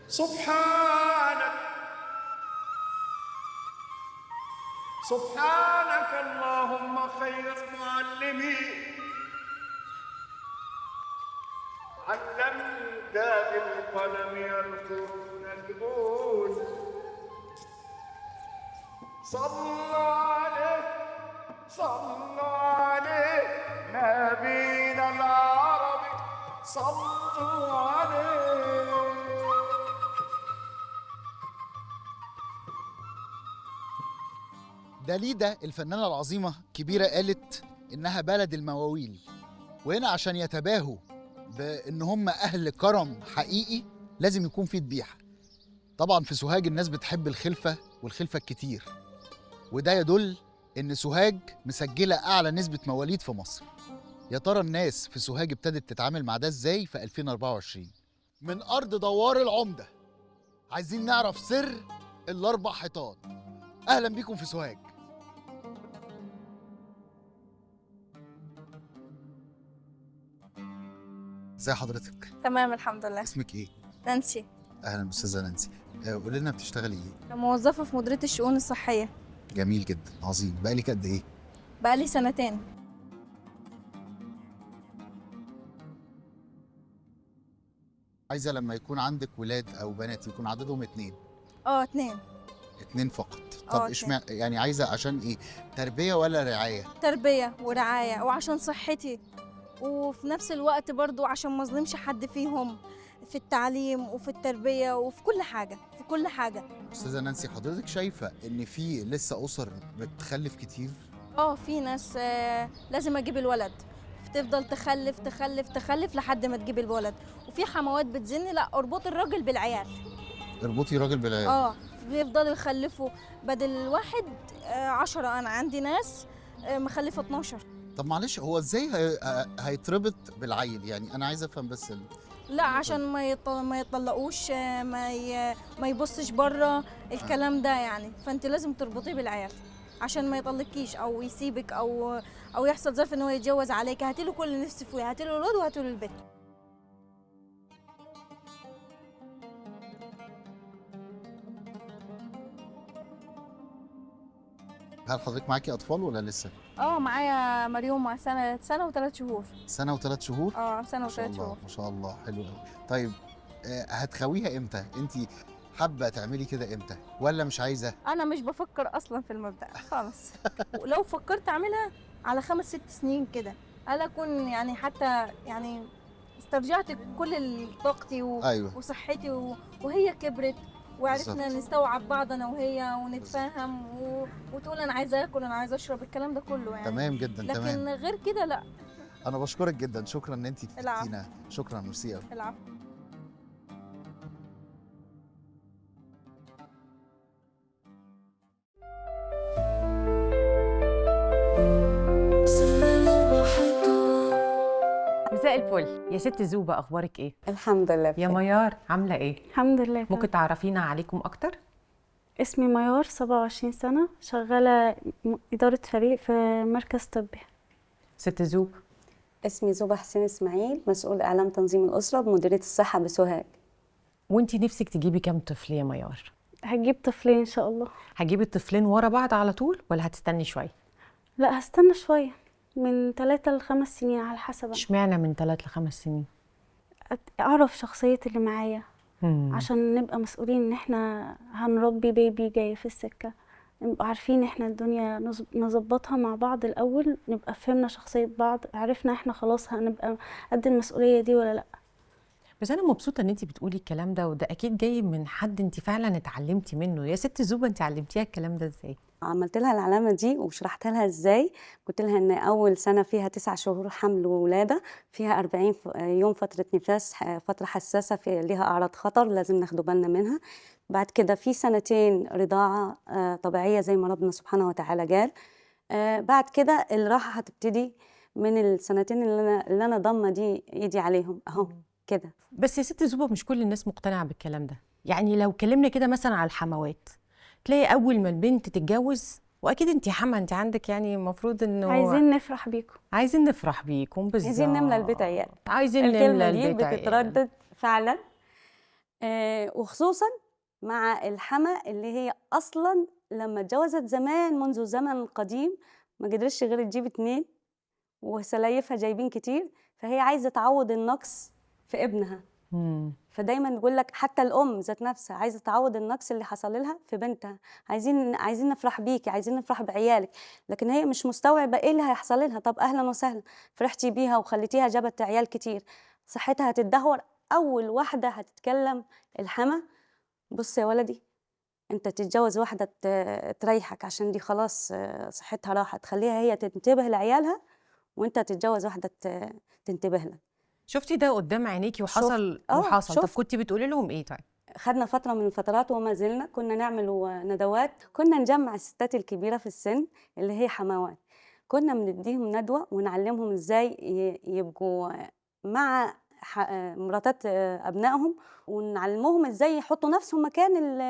سبحانك سبحانك اللهم خير معلمين، علمت بالقلم يذكرون الجبون. صلوا عليه صلوا عليه نبينا العربي، صلوا عليه. داليدا الفنانة العظيمة كبيرة قالت إنها بلد المواويل، وهنا عشان يتباهوا بإن هم أهل كرم حقيقي لازم يكون في ذبيحة. طبعا في سوهاج الناس بتحب الخلفة والخلفة الكتير، وده يدل إن سوهاج مسجلة أعلى نسبة مواليد في مصر. يا ترى الناس في سوهاج ابتدت تتعامل مع ده إزاي في 2024؟ من أرض دوار العمدة عايزين نعرف سر الأربع حيطان. أهلا بيكم في سوهاج. ازي حضرتك؟ تمام الحمد لله. اسمك ايه؟ نانسي. اهلا استاذه نانسي. قولي لنا بتشتغلي ايه؟ موظفة في مديرية الشؤون الصحية. جميل جدا، عظيم. بقالك قد ايه؟ بقالي 2 سنين. عايزه لما يكون عندك ولاد او بنات يكون عددهم 2؟ 2. 2 فقط. طب 2. اشمعنى يعني عايزه عشان ايه؟ تربيه ولا رعايه؟ تربية ورعاية وعشان صحتي، وفي نفس الوقت برضو عشان ما اظلمش حد فيهم، في التعليم وفي التربية وفي كل حاجة، في كل حاجة. استاذه نانسي، حضرتك شايفه ان في لسه اسر بتخلف كتير؟ في ناس لازم اجيب الولد، تفضل تخلف تخلف تخلف لحد ما تجيب الولد. وفي حموات بتزن لا اربط الراجل بالعيال. اربطي راجل بالعيال. بيفضلوا يخلفوا بدل الواحد 10. انا عندي ناس مخلفه 12. طب معلش، هو ازاي هيتربط بالعيل؟ يعني انا عايز افهم بس لا عشان ما يطلقوش، ما يبصش بره الكلام ده يعني. فانت لازم تربطيه بالعيال عشان ما يطلقكيش او يسيبك او يحصل ظرف ان هو يتجوز عليك. هاتي له كل اللي نفسه فيه، هاتي له الولد وهاتي له البيت. هل حضرتك معاكي اطفال ولا لسه؟ معايا مريومه سنه و3 شهور. سنة و3 شهور؟ سنه ما شاء و3 الله شهور. ما شاء الله، حلو قوي. طيب هتخويها امتى؟ انت حابه تعملي كده امتى ولا مش عايزه؟ انا مش بفكر اصلا في المبدأ خالص. ولو فكرت اعملها على 5 6 سنين كده، انا اكون يعني حتى يعني استرجعت كل طاقتي أيوة. وصحتي وهي كبرت وعرفنا بالظبط. نستوعب بعض انا وهي ونتفاهم وتقول انا عايزه اكل، انا عايزه اشرب، الكلام ده كله يعني. تمام جدا. لكن تمام. غير كده لا. انا بشكرك جدا، شكرا ان انت العفو. فدتينا. شكرا، ميرسي قوي. العفو. مساء الفل يا ست زوبة، أخبارك إيه؟ الحمد لله يا بخير. ميار عاملة إيه؟ الحمد لله. ممكن تعرفينا عليكم أكتر؟ اسمي ميار، 27 سنة، شغالة إدارة فريق في مركز طبي. ست زوب. اسمي زوبة حسين إسماعيل، مسؤول إعلام تنظيم الأسرة بمديرية الصحة بسوهاج. وانتي نفسك تجيبي كام طفل يا ميار؟ هجيب طفلين إن شاء الله. هتجيبي الطفلين ورا بعض على طول ولا هتستني شوية؟ لا هستنى شوية، من 3 ل5 سنين على حسب. اشمعنى من 3 ل5 سنين؟ أعرف شخصية اللي معايا عشان نبقى مسؤولين إن إحنا هنربي بيبي جاي في السكة. نبقى عارفين إحنا الدنيا نظبطها مع بعض الأول، نبقى فهمنا شخصية بعض، عرفنا إحنا خلاص هنبقى قد المسؤولية دي ولا لأ. بس أنا مبسوطة إن انتي بتقولي الكلام ده، وده أكيد جاي من حد انتي فعلا اتعلمتي منه. يا ست زوبة، انتي علمتيها الكلام ده إزاي؟ عملت لها العلامة دي وشرحت لها إزاي. قلت لها إن أول سنة فيها 9 شهور حمل وولادة، فيها 40 يوم فترة نفاس، فترة حساسة في ليها أعراض خطر لازم ناخدوا بالنا منها. بعد كده في 2 رضاعة طبيعية زي ما ربنا سبحانه وتعالى قال. بعد كده الراحة هتبتدي من ال2 اللي أنا ضامة دي إيدي عليهم أهو كده. بس يا ست زوبة، مش كل الناس مقتنعة بالكلام ده. يعني لو اتكلمنا كده مثلا على الحموات، تلاقي أول ما البنت تتجوز، واكيد انت حما انت عندك يعني المفروض انه عايزين نفرح بيكم. عايزين نفرح بيكم. بالظبط، عايزين نملى البيت عيال. عايزين نملى الكلمة دي البيت عيال. بتتردد فعلا. وخصوصا مع الحما اللي هي اصلا لما اتجوزت زمان منذ زمن قديم ما قدرتش غير تجيب 2 وسلايفها جايبين كتير، فهي عايزه تعوض النقص في ابنها. فدايما نقول لك حتى الام ذات نفسها عايزه تعوض النقص اللي حصل لها في بنتها، عايزين نفرح بيكي، عايزين نفرح بعيالك، لكن هي مش مستوعبه ايه اللي هيحصل لها. طب اهلا وسهلا، فرحتي بيها وخليتيها جابت عيال كتير، صحتها هتتدهور. اول واحده هتتكلم الحما، بص يا ولدي انت تتجوز واحده تريحك عشان دي خلاص صحتها راحت، خليها هي تنتبه لعيالها وانت تتجوز واحده تنتبه لك. شفتي ده قدام عينيكي وحصل وحصل؟ طب كنتي بتقولي لهم ايه؟ طيب خدنا فتره من الفترات وما زلنا كنا نعمل ندوات، كنا نجمع الستات الكبيره في السن اللي هي حموات، كنا بنديهم ندوه ونعلمهم ازاي يبقوا مع مراتات ابنائهم، ونعلمهم ازاي يحطوا نفسهم مكان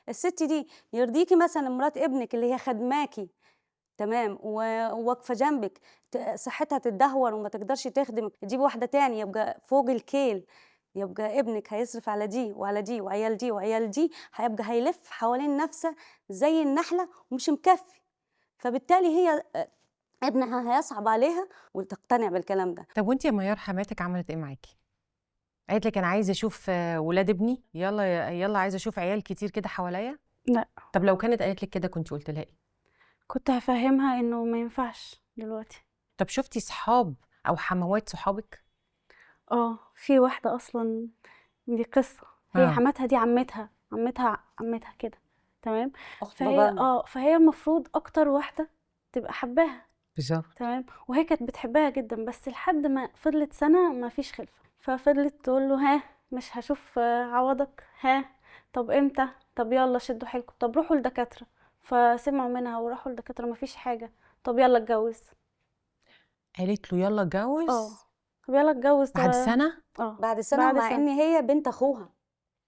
الست دي. يرضيكي مثلا مرات ابنك اللي هي خدماكي تمام وواقفه جنبك صحتها تتدهور وما تقدرش تخدمك، تجيب واحده تاني يبقى فوق الكيل، يبقى ابنك هيصرف على دي وعلى دي وعيال دي وعيال دي، هيبقى هيلف حوالين نفسه زي النحله ومش مكفي، فبالتالي هي ابنها هيصعب عليها وتقتنع بالكلام ده. طب وانت يا ميار حماتك عملت ايه معاكي؟ قالت لك انا عايزه اشوف ولاد ابني، يلا يلا عايزه اشوف عيال كتير كده حواليا؟ لا. طب لو كانت قالت لك كده كنت قلت لها ايه؟ كنت هفهمها انه ما ينفعش دلوقتي. طب شفتي صحاب او حموات صحابك؟ في واحده اصلا دي قصه، هي حماتها دي عمتها كده تمام، فهي المفروض اكتر واحده تبقى حباها بالظبط تمام، وهي كانت بتحبها جدا، بس لحد ما فضلت سنه ما فيش خلفه، ففضلت تقول له ها مش هشوف عوضك، ها طب امتى، طب يلا شدوا حيلكم، طب روحوا لدكاتره، فسمعوا منها وراحوا لدكاتره ما فيش حاجه، طب يلا اتجوز. قالت له يلا اتجوز؟ طب يلا اتجوز بعد سنه؟ بعد سنه، مع ان هي بنت اخوها،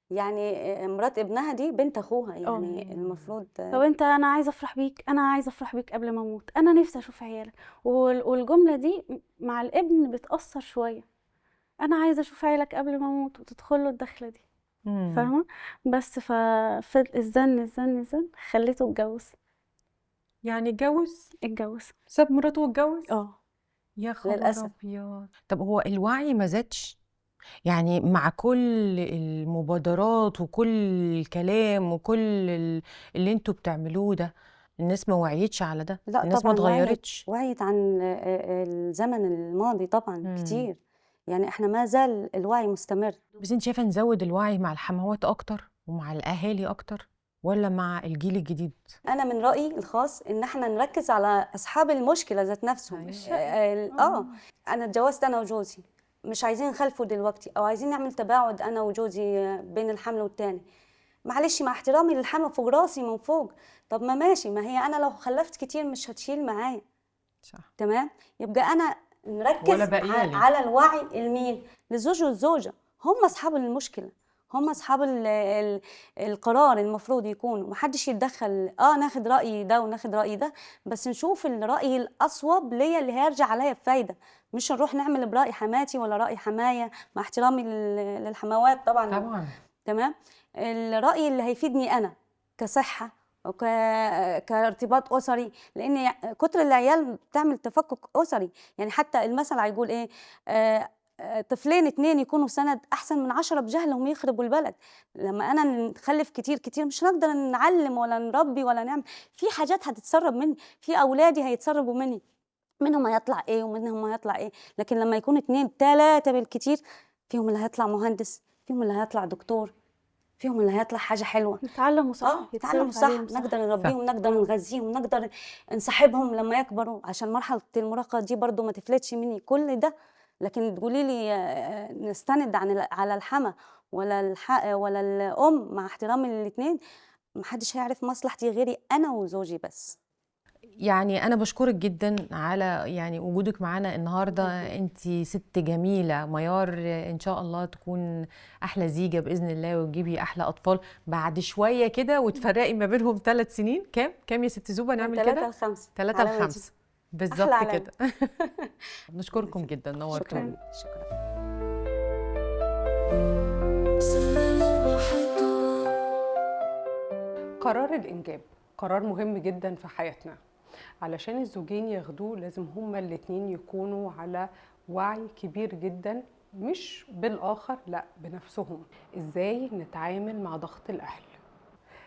يعني مرات ابنها دي بنت اخوها، يعني المفروض. طب انا عايزه افرح بيك، انا عايزه افرح بيك قبل ما اموت، انا نفسي اشوف عيالك، والجمله دي مع الابن بتاثر شويه، انا عايزه اشوف عيالك قبل ما اموت، وتدخل له الدخله دي، فاهمه؟ بس الزن خليته اتجوز. يعني اتجوز ساب مراته واتجوز؟ يا خبر للأسف. ابيض. طب هو الوعي ما زادش؟ يعني مع كل المبادرات وكل الكلام وكل اللي انتوا بتعملوه ده، الناس ما وعيتش على ده؟ لا الناس طبعا ما اتغيرتش؟ وعيت عن الزمن الماضي طبعا كتير، يعني احنا ما زال الوعي مستمر. بس انت شايفه نزود الوعي مع الحموات اكتر ومع الاهالي اكتر ولا مع الجيل الجديد؟ انا من رايي الخاص ان احنا نركز على اصحاب المشكله ذات نفسهم. انا اتجوزت انا وجوزي، مش عايزين نخلفه دلوقتي او عايزين نعمل تباعد انا وجوزي بين الحمل والتاني، معلش مع احترامي للحمل فوق راسي من فوق، طب ما ماشي، ما هي انا لو خلفت كتير مش هتشيل معايا، صح تمام؟ يبقى انا نركز على الوعي لمين؟ للزوج والزوجه، هم اصحاب المشكله، هم اصحاب القرار، المفروض يكونوا محدش يتدخل. ناخد راي ده وناخد راي ده، بس نشوف الراي الاصوب ليا اللي هيرجع عليا بفايده، مش نروح نعمل براي حماتي ولا راي حمايا، مع احترامي للحموات طبعا تمام. الراي اللي هيفيدني انا كصحه كارتباط اسري، لان كتر العيال بتعمل تفكك اسري، يعني حتى المثل هيقول ايه، طفلين 2 يكونوا سند احسن من 10 بجهلهم يخربوا البلد. لما انا نخلف كتير مش هنقدر نعلم ولا نربي ولا نعمل، في حاجات هتتسرب مني، في اولادي هيتسربوا مني، منهم هيطلع ايه ومنهم هيطلع ايه. لكن لما يكون 2 3 بالكتير، فيهم اللي هيطلع مهندس، فيهم اللي هيطلع دكتور، فيهم اللي هيطلع حاجه حلوه، يتعلموا صح، يتعلموا صح، نقدر نربيهم، نقدر نغذيهم، نقدر نصاحبهم لما يكبروا، عشان مرحله المراهقه دي برضو ما تفلتش مني كل ده. لكن تقولي لي نستند على الحما ولا الام، مع احترامي للاثنين، محدش هيعرف مصلحتي غيري انا وزوجي بس. يعني أنا بشكرك جدا على يعني وجودك معانا النهاردة. انتي ست جميلة ميار، إن شاء الله تكون أحلى زيجة بإذن الله وتجيبي أحلى أطفال بعد شوية كده وتفرقي ما بينهم 3 سنين. كام يا ست زوبة نعمل كده؟ 3 ل5. 3 ل5 بالظبط كده. نشكركم جدا، نورتونا. شكرا. قرار الإنجاب قرار مهم جدا في حياتنا. علشان الزوجين ياخدوه لازم هما الاتنين يكونوا على وعي كبير جدا، مش بالآخر، لا بنفسهم. ازاي نتعامل مع ضغط الأهل،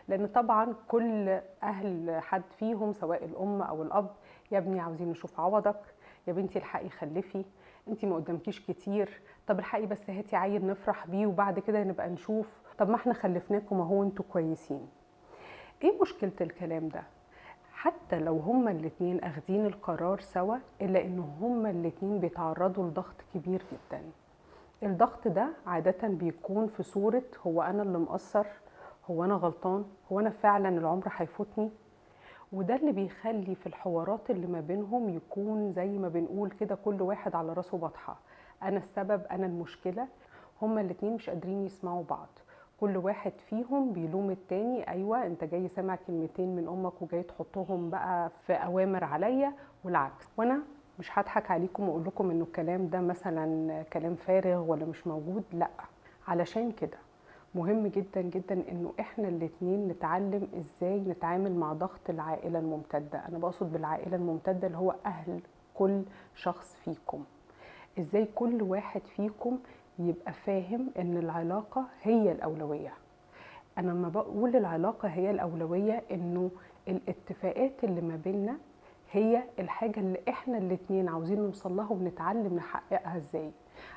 لأن طبعا كل أهل حد فيهم سواء الأم أو الأب، يا ابني عاوزين نشوف عوضك، يا بنتي الحقي خلفي، انتي ما قدامكيش كتير، طب الحقي بس هاتي عيل نفرح بيه وبعد كده نبقى نشوف، طب ما احنا خلفناكم اهو انتوا كويسين. ايه مشكلة الكلام ده؟ حتى لو هما الاتنين اخدين القرار سوا، الا ان هما الاتنين بيتعرضوا لضغط كبير جدا. الضغط ده عادة بيكون في صورة هو انا اللي مقصر، هو انا غلطان، هو انا فعلا العمر هيفوتني. وده اللي بيخلي في الحوارات اللي ما بينهم يكون زي ما بنقول كده كل واحد على راسه بطحة، انا السبب، انا المشكلة. هما الاتنين مش قادرين يسمعوا بعض، كل واحد فيهم بيلوم التاني، ايوه انت جاي سامع كلمتين من امك وجاي تحطهم بقى في اوامر عليا، والعكس. وانا مش هضحك عليكم واقول لكم انه الكلام ده مثلا كلام فارغ ولا مش موجود، لا. علشان كده مهم جدا جدا انه احنا الاتنين نتعلم ازاي نتعامل مع ضغط العائلة الممتدة. انا بقصد بالعائلة الممتدة اللي هو اهل كل شخص فيكم. ازاي كل واحد فيكم يبقى فاهم ان العلاقة هي الاولوية. انا لما بقول العلاقة هي الاولوية، انه الاتفاقات اللي ما بيننا هي الحاجة اللي احنا الاتنين عاوزين نوصل لها ونتعلم نحققها ازاي.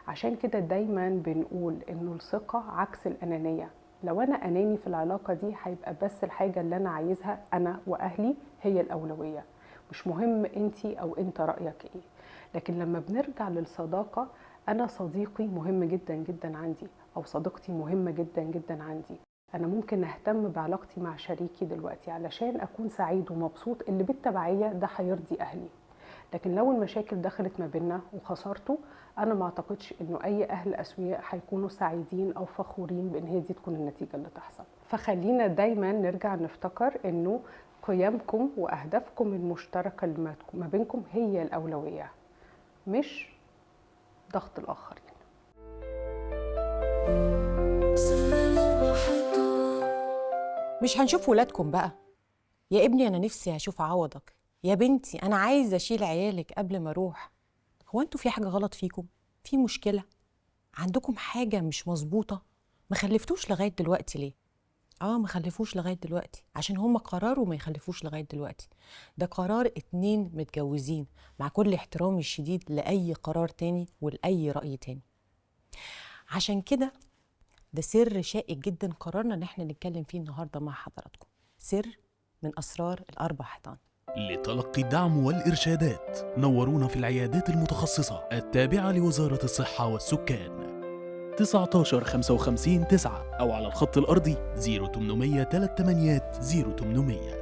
عشان كده دايما بنقول انه الثقة عكس الانانية. لو انا اناني في العلاقة دي هيبقى بس الحاجة اللي انا عايزها انا واهلي هي الاولوية، مش مهم انتي او انت رأيك ايه. لكن لما بنرجع للصداقة، انا صديقي مهم جدا جدا عندي، او صديقتي مهمة جدا جدا عندي. انا ممكن اهتم بعلاقتي مع شريكي دلوقتي علشان اكون سعيد ومبسوط، اللي بالتبعية ده هيرضي اهلي. لكن لو المشاكل دخلت ما بيننا وخسرته، انا ما اعتقدش انه اي اهل اسوياء هيكونوا سعيدين او فخورين بان هي دي تكون النتيجة اللي تحصل. فخلينا دايما نرجع نفتكر انه قيمكم واهدافكم المشتركة اللي ما بينكم هي الاولوية، مش ضغط الاخرين. مش هنشوف ولادكم بقى؟ يا ابني انا نفسي هشوف عوضك، يا بنتي انا عايزه اشيل عيالك قبل ما اروح. هو انتوا في حاجه غلط فيكم؟ في مشكله؟ عندكم حاجه مش مظبوطه؟ ما خلفتوش لغايه دلوقتي ليه؟ ما خلفوش لغايه دلوقتي عشان هم قرروا ما يخلفوش لغايه دلوقتي. ده قرار 2 متجوزين، مع كل احترامي الشديد لاي قرار تاني ولاي راي تاني. عشان كده ده سر شائك جدا قررنا ان احنا نتكلم فيه النهارده مع حضراتكم، سر من اسرار ال4 حيطان. لتلقي الدعم والإرشادات نورونا في العيادات المتخصصة التابعة لوزارة الصحة والسكان 19 55 9 أو على الخط الأرضي 0800 38 0800.